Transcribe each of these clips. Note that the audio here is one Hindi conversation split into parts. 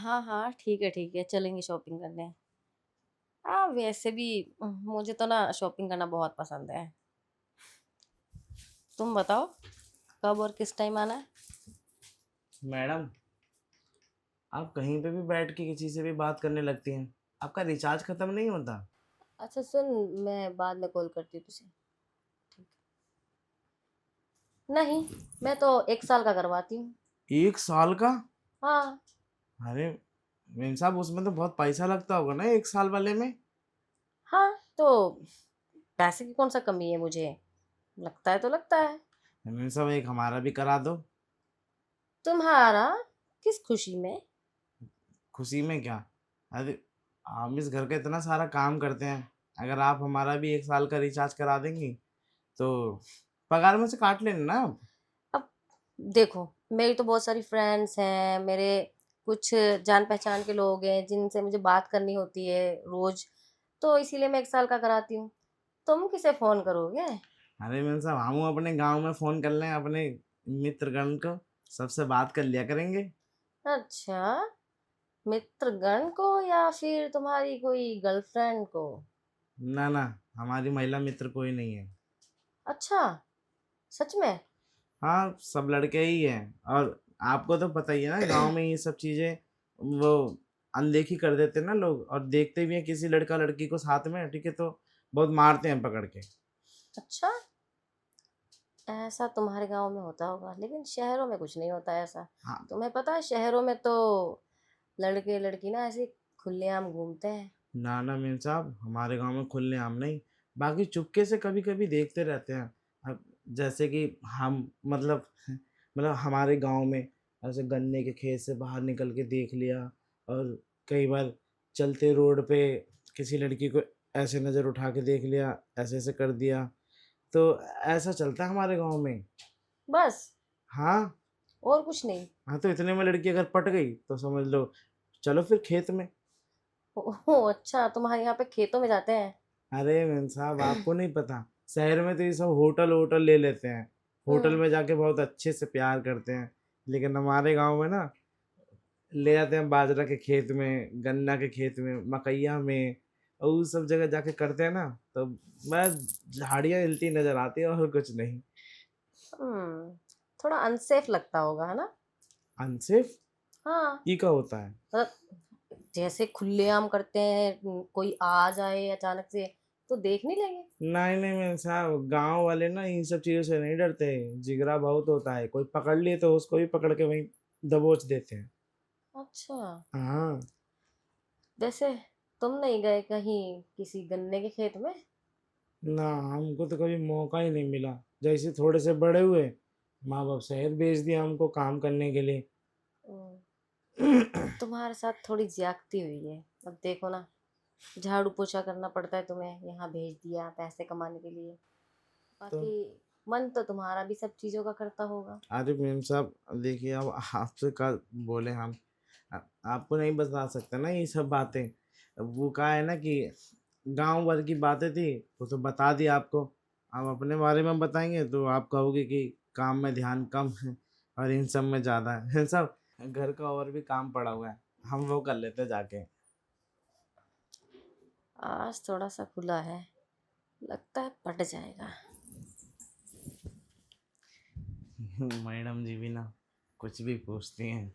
हाँ हाँ, ठीक है, चलेंगे शॉपिंग करने। हाँ, वैसे भी मुझे तो ना शॉपिंग करना बहुत पसंद है। तुम बताओ, कब और किस टाइम आना है? मैडम, आप कहीं पे भी बैठ के किसी से भी बात करने लगती हैं। आपका रिचार्ज खत्म नहीं होता। अच्छा सुन, मैं बाद में कॉल करती हूँ तुझे। ठीक। नहीं, मैं तो 1 साल का करवाती हूँ। 1 साल का? हाँ। अरे मेम साहब, उसमें तो बहुत पैसा लगता होगा ना 1 साल वाले में। हाँ, तो पैसे की कौन सा कमी है मुझे? लगता है तो लगता है। मेम साहब, एक हमारा भी करा दो। तुम्हारा? किस खुशी में? खुशी में क्या? अरे, हम इस घर का इतना सारा काम करते हैं। अगर आप हमारा भी 1 साल का रिचार्ज करा देंगी तो पगार में से काट लेना ना आप। अब देखो, मेरी तो बहुत सारी फ्रेंड्स हैं, मेरे कुछ जान पहचान के लोग हैं जिनसे मुझे बात करनी होती है रोज। तो इसीलिए मैं 1 साल का कराती हूँ। तुम किसे फोन करोगे? अरे मेम साहब, हम अपने गांव में फोन कर लें अपने मित्रगण को, सबसे बात कर लिया करेंगे। अच्छा, मित्रगण को या फिर तुम्हारी कोई गर्लफ्रेंड को? ना ना, हमारी महिला मित्र कोई नहीं है। अच्छा, सच में? हाँ, सब लड़के ही हैं। और आपको तो पता ही है ना, गांव में ये सब चीजें वो अनदेखी कर देते हैं ना लोग, और देखते भी हैं किसी लड़का लड़की को साथ में, ठीक है, तो बहुत मारते हैं पकड़ के। अच्छा, ऐसा तुम्हारे गांव में होता होगा, लेकिन शहरों में कुछ नहीं होता ऐसा। हाँ। तुम्हें पता है, शहरों में तो लड़के लड़की ना ऐसे खुलेआम घूमते हैं। ना ना मेम साहब, हमारे गांव में खुलेआम नहीं, बाकी चुपके से कभी कभी देखते रहते हैं। अब जैसे कि हम मतलब हमारे गांव में ऐसे गन्ने के खेत से बाहर निकल के देख लिया, और कई बार चलते रोड पे किसी लड़की को ऐसे नज़र उठा के देख लिया, ऐसे ऐसे कर दिया। तो ऐसा चलता है हमारे गांव में। बस? हाँ। और कुछ नहीं? हाँ, तो इतने में लड़की अगर पट गई तो समझ लो, चलो फिर खेत में। ओह अच्छा, तुम्हारे यहाँ पे खेतों में जाते हैं? अरे मेम साहब, आपको नहीं पता, शहर में तो ये सब होटल होटल ले लेते हैं, होटल हम्म। में जाके बहुत अच्छे से प्यार करते हैं। लेकिन हमारे गांव में ना, ले जाते हैं बाजरा के खेत में, गन्ना के खेत में, मकैया में, और उस सब जगह जाके करते हैं ना, तो बस झाड़ियाँ हिलती नजर आती है और कुछ नहीं। हम्म। थोड़ा अनसेफ लगता होगा, है ना? अनसेफ? हाँ। ई का होता है? मतलब जैसे खुलेआम करते हैं, कोई आ जाए अचानक से तो देख नहीं लेंगे? नहीं नहीं मेम साहब, गांव वाले ना इन सब चीजों से नहीं डरते। जिगरा बहुत होता है, कोई पकड़ लिए तो उसको भी पकड़ के वहीं दबोच देते हैं। अच्छा। हाँ। वैसे तुम नहीं गए कहीं किसी गन्ने के खेत में? ना, हमको तो कभी मौका ही नहीं मिला। जैसे थोड़े से बड़े हुए, माँ बाप शहर भेज दिया हमको काम करने के लिए। हम्म, तुम्हारे साथ थोड़ी ज्यादती हुई है। अब देखो ना, झाड़ू पोछा करना पड़ता है तुम्हें, यहाँ भेज दिया पैसे कमाने के लिए। तो बाकी मन तो तुम्हारा भी सब चीजों का करता होगा। अरे मेम साहब, देखिए, अब आपसे का बोले हम, आपको नहीं बता सकते ना ये सब बातें। अब वो का है ना कि गांव भर की बातें थी, वो तो बता दी आपको। अब अपने बारे में बताएंगे तो आप कहोगे कि काम में ध्यान कम है और इन सब में ज़्यादा है। इन सब घर का और भी काम पड़ा हुआ है, हम वो कर लेते जाके। आज थोड़ा सा खुला है, लगता है पट जाएगा। मैडम जी भी ना कुछ भी पूछती हैं।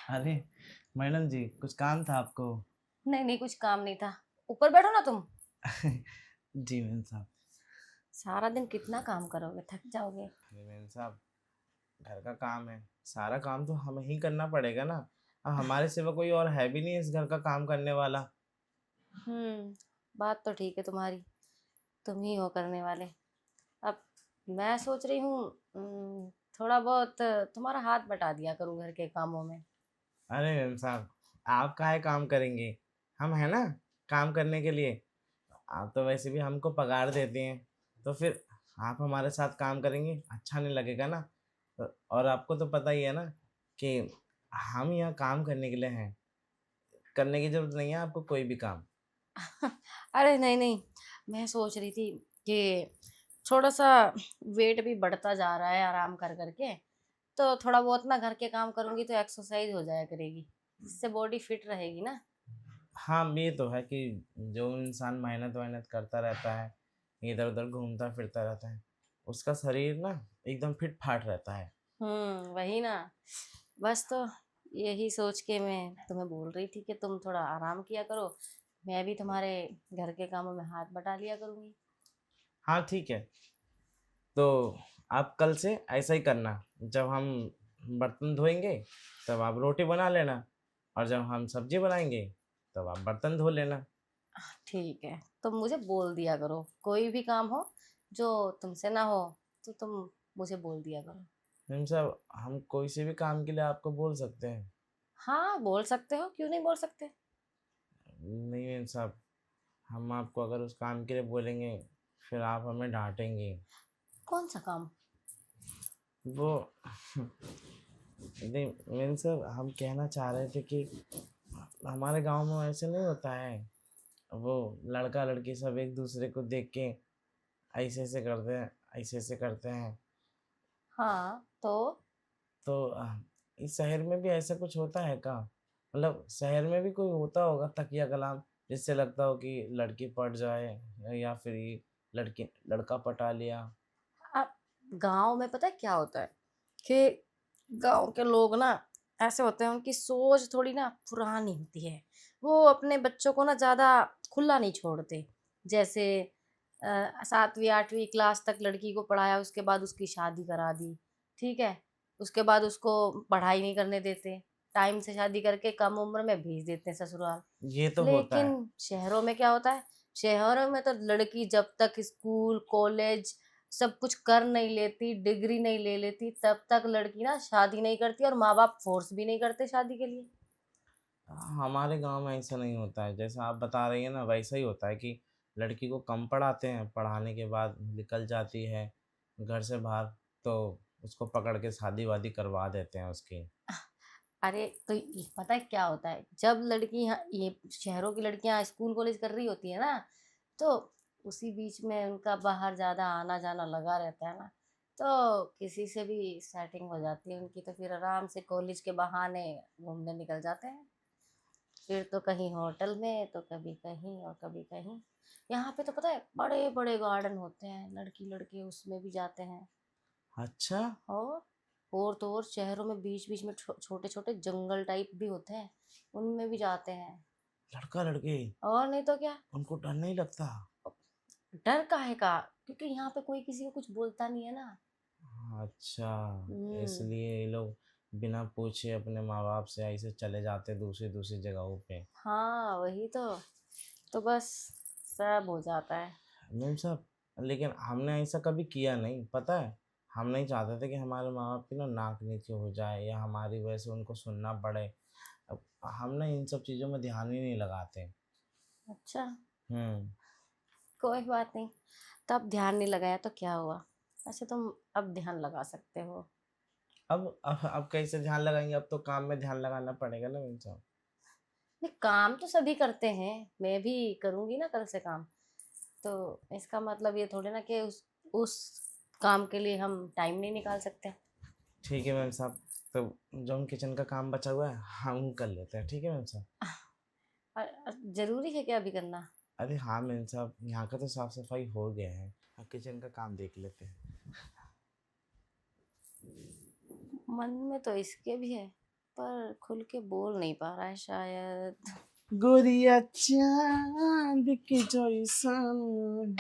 अरे मैडम जी, कुछ काम था आपको? नहीं नहीं, कुछ काम नहीं था। ऊपर बैठो ना तुम। जी मैम साहब। सारा दिन कितना काम करोगे, थक जाओगे। अरे मैम साहब, घर का काम है, सारा काम तो हमें ही करना पड़ेगा ना। अब हमारे सिवा कोई और है भी नहीं इस घर का काम करने वाला। बात तो ठीक है तुम्हारी, तुम ही हो करने वाले। अब मैं सोच रही हूँ, थोड़ा बहुत तुम्हारा हाथ बटा दिया करूँ घर के कामों में। अरे मैम साहब, आप काहे काम करेंगे? हम है ना काम करने के लिए। आप तो वैसे भी हमको पगार देते हैं, तो फिर आप हमारे साथ काम करेंगे, अच्छा नहीं लगेगा ना। और आपको तो पता ही है ना कि हम यहाँ काम करने के लिए हैं, करने की जरूरत नहीं है आपको कोई भी काम। अरे नहीं नहीं, मैं सोच रही थी कि थोड़ा-सा वेट भी बढ़ता जा रहा है आराम कर कर के, तो थोड़ा बहुत ना घर के काम करूँगी तो एक्सरसाइज़ हो जाया करेगी, इससे बॉडी फिट रहेगी ना। हाँ, ये तो है कि जो इंसान मेहनत-वेहनत करता रहता है, इधर-उधर घूमता-फिरता रहता है, उसका शरीर ना एकदम फिट-फाट रहता है। वही ना। बस तो यही सोच के मैं तुम्हें बोल रही थी कि तुम थोड़ा आराम किया करो, मैं भी तुम्हारे घर के कामों में हाथ बटा लिया करूँगी। हाँ, ठीक है। तो आप कल से ऐसा ही करना, जब हम बर्तन धोएँगे, तब आप रोटी बना लेना और जब हम सब्ज़ी बनाएँगे, तब आप बर्तन धो लेना। ठीक है, तुम मुझे बोल दिया करो, कोई भी काम हो जो तुमसे ना हो, तो तुम मुझे बोल दिया करो। मैम साहब, हम कोई से भी काम के लिए आपको बोल सकते हैं। हाँ, बोल सकते हो, क्यों नहीं बोल सकते? नहीं मैम साहब, हम आपको अगर उस काम के लिए बोलेंगे, फिर आप हमें डाँटेंगी। कौन-सा काम? वो नहीं मैम साहब, हम कहना चाह रहे थे कि हमारे गाँव में ऐसे नहीं होता है। वो लड़का-लड़की सब एक-दूसरे को देख के ऐसे-ऐसे करते हैं, ऐसे-ऐसे करते हैं। हाँ, तो? तो इस शहर में भी ऐसा कुछ होता है क्या? मतलब शहर में भी कोई होता होगा तकिया कलाम, जिससे लगता हो कि लड़की पट जाए या फिर ये लड़की लड़का पटा लिया? अब गाँव में पता है क्या होता है कि गाँव के लोग ना ऐसे होते हैं, उनकी सोच थोड़ी ना पुरानी होती है। वो अपने बच्चों को ना ज़्यादा खुला नहीं छोड़ते। जैसे 7वीं 8वीं क्लास तक लड़की को पढ़ाया, उसके बाद उसकी शादी करा दी, ठीक है? उसके बाद उसको पढ़ाई नहीं करने देते, टाइम से शादी करके कम उम्र में भेज देते हैं ससुराल। ये तो होता है। लेकिन शहरों में क्या होता है, शहरों में तो लड़की जब तक स्कूल, कॉलेज सब कुछ कर नहीं लेती, डिग्री नहीं ले लेती, तब तक लड़की ना शादी नहीं करती और माँ-बाप फ़ोर्स भी नहीं करते शादी के लिए। हमारे गाँव में ऐसा नहीं होता है, जैसा आप बता रही हैं ना वैसा ही होता है कि लड़की को कम पढ़ाते हैं, पढ़ाने के बाद निकल जाती है घर से बाहर, तो उसको पकड़ के शादी-वादी करवा देते हैं उसकी। अरे! तो ये पता है क्या होता है, जब लड़की यहाँ ये शहरों की लड़कियाँ स्कूल, कॉलेज कर रही होती है ना, तो उसी बीच में उनका बाहर ज़्यादा आना-जाना लगा रहता है ना, तो किसी से भी सेटिंग हो जाती है उनकी, तो फिर आराम से कॉलेज के बहाने घूमने निकल जाते हैं। फिर तो कहीं होटल में, तो कभी कहीं और कभी कहीं। यहाँ पे तो पता है बड़े-बड़े गार्डन होते हैं, लड़की-लड़के उसमें भी जाते हैं। अच्छा! और और तो और शहरों में बीच-बीच में छोटे-छोटे जंगल टाइप भी होते हैं, उनमें भी जाते हैं। लड़का-लड़की, और नहीं तो क्या, उनको डर नहीं लगता? डर काहे का? क्योंकि यहाँ पे कोई किसी को कुछ बोलता नहीं है ना। अच्छा, हुँ, इसलिए ये लोग बिना पूछे अपने माँ-बाप से ऐसे चले जाते दूसरी-दूसरी जगहों पे। हाँ, वही तो। तो बस सब हो जाता है। मैम साहब, लेकिन हमने ऐसा कभी किया नहीं, पता है? हम नहीं चाहते थे कि हमारे माँ-बाप की ना नाक नीचे हो जाए या हमारी वजह से उनको सुनना पड़े। अब हम ना इन सब चीज़ों में ध्यान ही नहीं लगाते। अच्छा, हुँ। कोई बात नहीं। तब ध्यान नहीं लगाया तो क्या हुआ? वैसे तुम अब ध्यान लगा सकते हो। अब कैसे ध्यान लगाएँगे? अब तो काम में ध्यान लगाना पड़ेगा ना मैम साहब। नहीं, काम तो सभी करते हैं, मैं भी करूँगी ना कल से काम। तो इसका मतलब ये थोड़ी ना कि उस काम के लिए हम टाइम नहीं निकाल सकते। ठीक है मैम साहब, तो जो किचन का काम बचा हुआ है, हम कर लेते हैं, ठीक है मैम साहब? ज़रूरी है क्या अभी करना? अरे हाँ मैम साहब, यहाँ का तो साफ-सफाई हो गया है, अब किचन का काम देख लेते हैं। मन में तो इसके भी है, पर खुल के बोल नहीं पा रहा है शायद। गोरिया चाँद के जइसन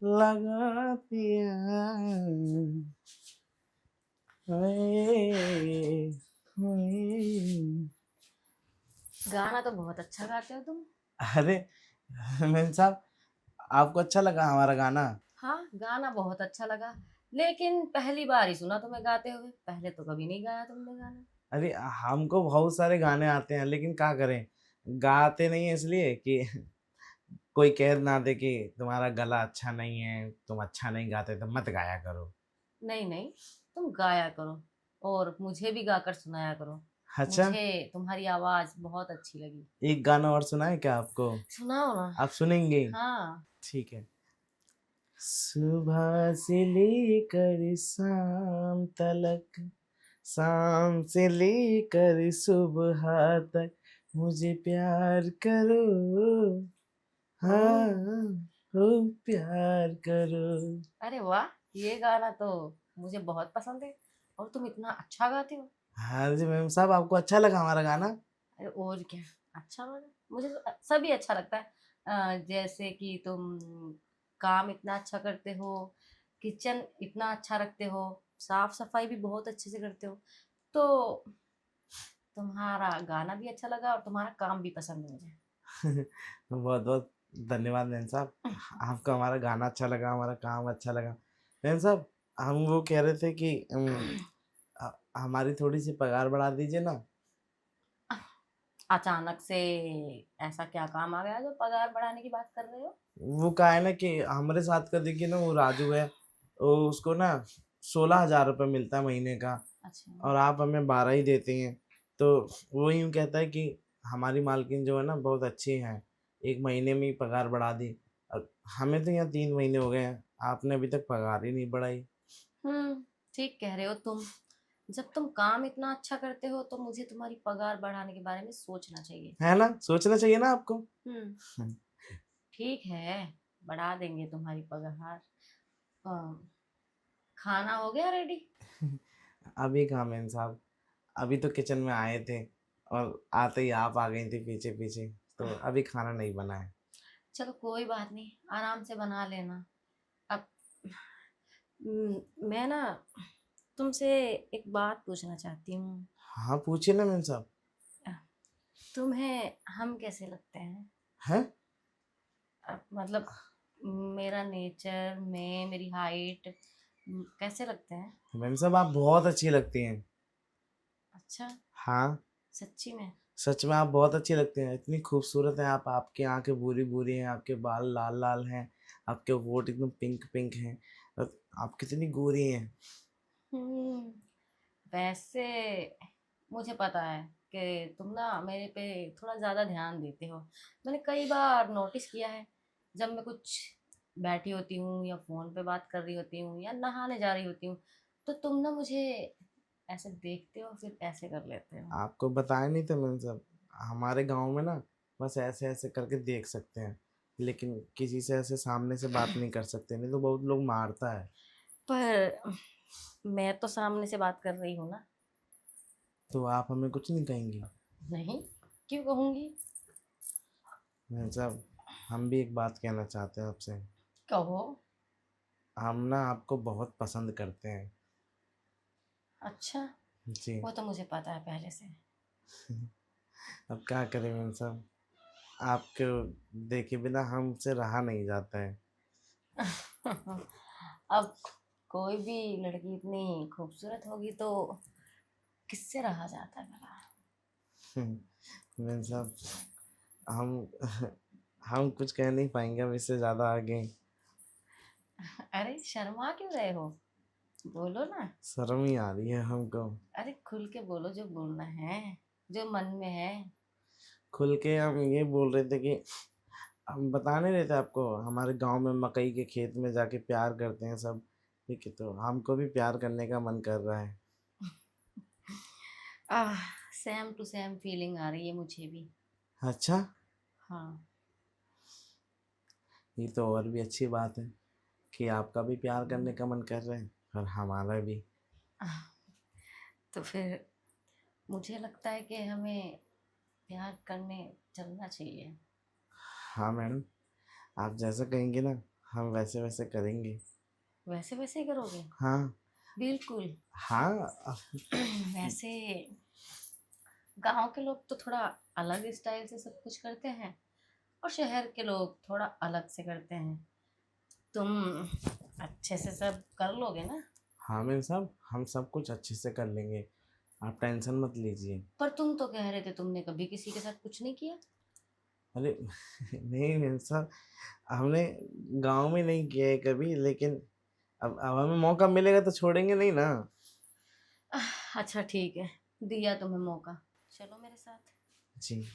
लागतिया ओए होए। गाना तो बहुत अच्छा गाते हो तुम। अरे! मैम साहब, आपको अच्छा लगा हमारा गाना? हाँ, गाना बहुत अच्छा लगा, लेकिन पहली बार ही सुना तुम्हें गाते हुए, पहले तो कभी नहीं गाया तुमने गाना। अरे! हमको बहुत सारे गाने आते हैं, लेकिन क्या करें, गाते नहीं हैं इसलिए कि कोई कह ना दे कि तुम्हारा गला अच्छा नहीं है, तुम अच्छा नहीं गाते तो मत गाया करो। नहीं, नहीं, तुम गाया करो और मुझे भी गाकर सुनाया करो। अच्छा, मुझे तुम्हारी आवाज़ बहुत अच्छी लगी। एक गाना और सुनाएँ क्या आपको? सुनाओ ना। आप सुनेंगे? हाँ। ठीक है। सुबह से लेकर शाम से लेकर सुबह तक मुझे प्यार करो, हाँ, ओह! ओ प्यार करो। अरे वाह! ये गाना तो मुझे बहुत पसंद है और तुम इतना अच्छा गाते हो। हाँ जी मैम साहब, आपको अच्छा लगा हमारा गाना? अरे और क्या, अच्छा लगा। मुझे तो सभी अच्छा लगता है। जैसे कि तुम काम इतना अच्छा करते हो, किचन इतना अच्छा रखते हो, साफ-सफाई भी बहुत अच्छे से करते हो। तो तुम्हारा गाना भी अच्छा लगा और तुम्हारा काम भी पसंद है मुझे। बहुत बहुत धन्यवाद मैम साहब। आपको हमारा गाना अच्छा लगा, हमारा काम अच्छा लगा। मैम साहब, हम वो कह रहे थे कि हमारी थोड़ी सी पगार बढ़ा दीजिए ना। अचानक से ऐसा क्या काम आ गया जो पगार बढ़ाने की बात कर रहे हो? वो का है ना कि हमारे साथ का देखिए ना, वो राजू है, वो उसको ना 16,000 रुपये मिलता है महीने का, अच्छा। और आप हमें 12 ही देते हैं। तो वो यूँ कहता है कि हमारी मालकिन जो है ना बहुत अच्छी है, एक महीने में ही पगार बढ़ा दी। और हमें तो यहाँ 3 महीने हो गए हैं, आपने अभी तक पगार ही नहीं बढ़ाई। ठीक कह रहे हो तुम। जब तुम काम इतना अच्छा करते हो तो मुझे तुम्हारी पगार बढ़ाने के बारे में सोचना चाहिए। है ना, सोचना चाहिए ना आपको। हम्म ठीक है, बढ़ा देंगे तुम्हारी पगार। अम, खाना हो गया रेडी? अभी कहाँ मैम साहब, अभी तो किचन में आए थे और आते ही आप आ गई थी पीछे पीछे, तो अभी खाना नहीं बना है। चलो कोई बात नहीं, आराम से बना लेना। अब मैं ना तुमसे एक बात पूछना चाहती हूँ। हाँ पूछिए ना मैम साहब। तुम्हें हम कैसे लगते हैं? है। मतलब मेरा नेचर में मेरी हाइट कैसे लगते हैं? मैम साहब आप बहुत अच्छी लगती हैं। अच्छा, हाँ, सच्ची में? सच में आप बहुत अच्छी लगती हैं, इतनी खूबसूरत हैं आप, आपकी आंखें भूरी भूरी हैं, आपके बाल लाल लाल हैं, आपके होंठ एकदम पिंक पिंक हैं, और आप कितनी गोरी हैं। हम्म वैसे मुझे पता है कि तुम ना मेरे पे थोड़ा ज़्यादा ध्यान देते हो। मैंने कई बार नोटिस किया है, जब मैं कुछ बैठी होती हूँ या फ़ोन पे बात कर रही होती हूँ या नहाने जा रही होती हूँ, तो तुम ना मुझे ऐसे देखते हो फिर ऐसे कर लेते हो। आपको बताया नहीं था मैम साहब, हमारे गांव में ना बस ऐसे ऐसे करके देख सकते हैं, लेकिन किसी से ऐसे सामने से बात नहीं कर सकते, नहीं तो बहुत लोग मारता है। पर मैं तो सामने से बात कर रही हूँ ना। तो आप हमें कुछ नहीं कहेंगी? नहीं, क्यों कहूँगी? मैम साहब, हम भी एक बात कहना चाहते हैं आपसे। कहो। हम ना आपको बहुत पसंद करते हैं। अच्छा, जी। वो तो मुझे पता है पहले से। अब क्या करें मैम साहब, आपको देखे बिना हमसे रहा नहीं जाता है। अब कोई भी लड़की इतनी खूबसूरत होगी तो किससे रहा जाता है भला? मैम साहब, हम हम कुछ कह नहीं पाएंगे अब इससे ज़्यादा आगे। अरे शर्मा क्यों रहे हो? बोलो ना। शर्म ही आ रही है हमको। अरे खुल के बोलो जो बोलना है, जो मन में है। खुल के हम ये बोल रहे थे कि हम बता नहीं रहे थे आपको, हमारे गांव में मकई के खेत में जाके प्यार करते हैं सब, ठीक है, तो हमको भी प्यार करने का मन कर रहा है। आह, सेम टू सेम फीलिंग आ रही है मुझे भी। अच्छा, हाँ। ये तो और भी अच्छी बात है कि आपका भी प्यार करने का मन कर रहा है और हमारा भी। आह, तो फिर मुझे लगता है कि हमें प्यार करने चलना चाहिए। हाँ मैडम, आप जैसा कहेंगे ना हम वैसे वैसे करेंगे। वैसे वैसे ही करोगे? हाँ। बिल्कुल। हाँ। वैसे गांव के लोग तो थोड़ा अलग स्टाइल से सब कुछ करते हैं और शहर के लोग थोड़ा अलग से करते हैं। तुम अच्छे से सब कर लोगे ना? हाँ मैम साहब, हम सब कुछ अच्छे से कर लेंगे, आप टेंशन मत लीजिए। पर तुम तो कह रहे थे तुमने कभी किसी के साथ कुछ नहीं किया। अरे नहीं मैम साहब, हमने गांव में नहीं किया है कभी, लेकिन अब हमें मौका मिलेगा तो छोड़ेंगे नहीं ना। अच्छा ठीक है, दिया तुम्हें मौका, चलो मेरे साथ। जी।